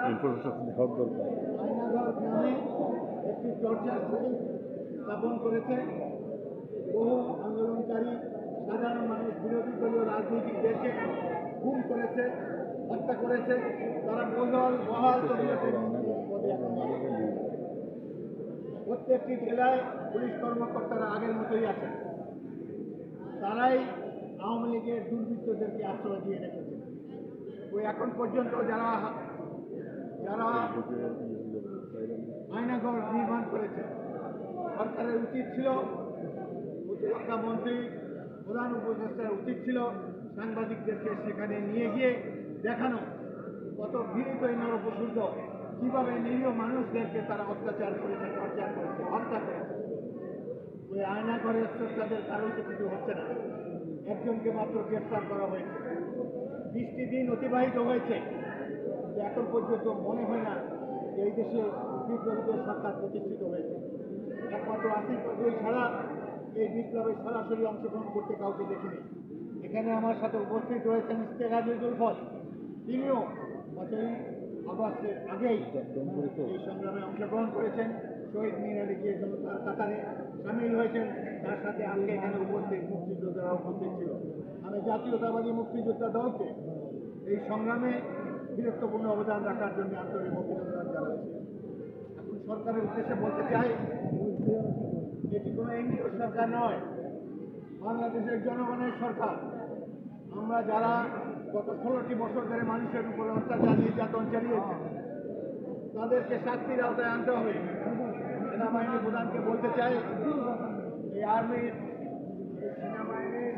আয়নাঘর নামে একটি torture sell স্থাপন করেছে। বহু আন্দোলনকারী সাধারণ মানুষ বিরোধী দলীয় রাজনীতিকদেরকে খুন করেছে, হত্যা করেছে। তারা বহাল তবিয়তে পদে এখন প্রত্যেকটি জেলায় পুলিশ কর্মকর্তারা আগের মতোই আছেন। তারাই আওয়ামী লীগের দুর্বৃত্তদেরকে আশ্রয় দিয়ে রেখেছে। ওই এখন পর্যন্ত যারা আয়নাঘর নির্মাণ করেছে, সরকারের উচিত ছিল, প্রতিরক্ষা মন্ত্রী, প্রধান উপদেষ্টার উচিত ছিল সাংবাদিকদেরকে সেখানে নিয়ে গিয়ে দেখানো কত ঘৃণিত এই নরপশুদ্ধ কিভাবে নিরীহ মানুষদেরকে তারা অত্যাচার করেছে, টর্চার করেছে, হত্যা করেছে। ওই আয়নাঘরের তাদের কারণ তো কিছু হচ্ছে না। একজনকে মাত্র গ্রেফতার করা হয়েছে। 20টি দিন অতিবাহিত হয়েছে, এখন পর্যন্ত মনে হয় না যে এই দেশে বিপ্লবীদের সরকার প্রতিষ্ঠিত হয়েছে। একমাত্র আসিফ নজরুল ছাড়া এই বিপ্লবে সরাসরি অংশগ্রহণ করতে কাউকে দেখিনি। এখানে আমার সাথে উপস্থিত রয়েছেন ইশতেখার জুলফল, তিনিও 5ই আগস্টের আগেই এই সংগ্রামে অংশগ্রহণ করেছেন। শহীদ মিনারে গিয়ে জনতার কাতারে সামিল হয়েছেন। তার সাথে আজকে এখানে উপস্থিত মুক্তিযোদ্ধারা উপস্থিত ছিল। আমি জাতীয়তাবাদী মুক্তিযোদ্ধা দলকে এই সংগ্রামে গুরুত্বপূর্ণ অবদান রাখার জন্য আন্তরিক অভিনন্দন জানাচ্ছি। এখন সরকারের উদ্দেশ্যে বলতে চাই, এটি কোনো এনজিও সরকার নয়, বাংলাদেশের জনগণের সরকার। আমরা যারা গত 16টি বছর ধরে মানুষের উপর অত্যাচার নির্যাতন চালিয়েছে, তাদেরকে শাস্তির আওতায় আনতে হবে। সেনাবাহিনী প্রধানকে বলতে চাই, এই আর্মির সেনাবাহিনীর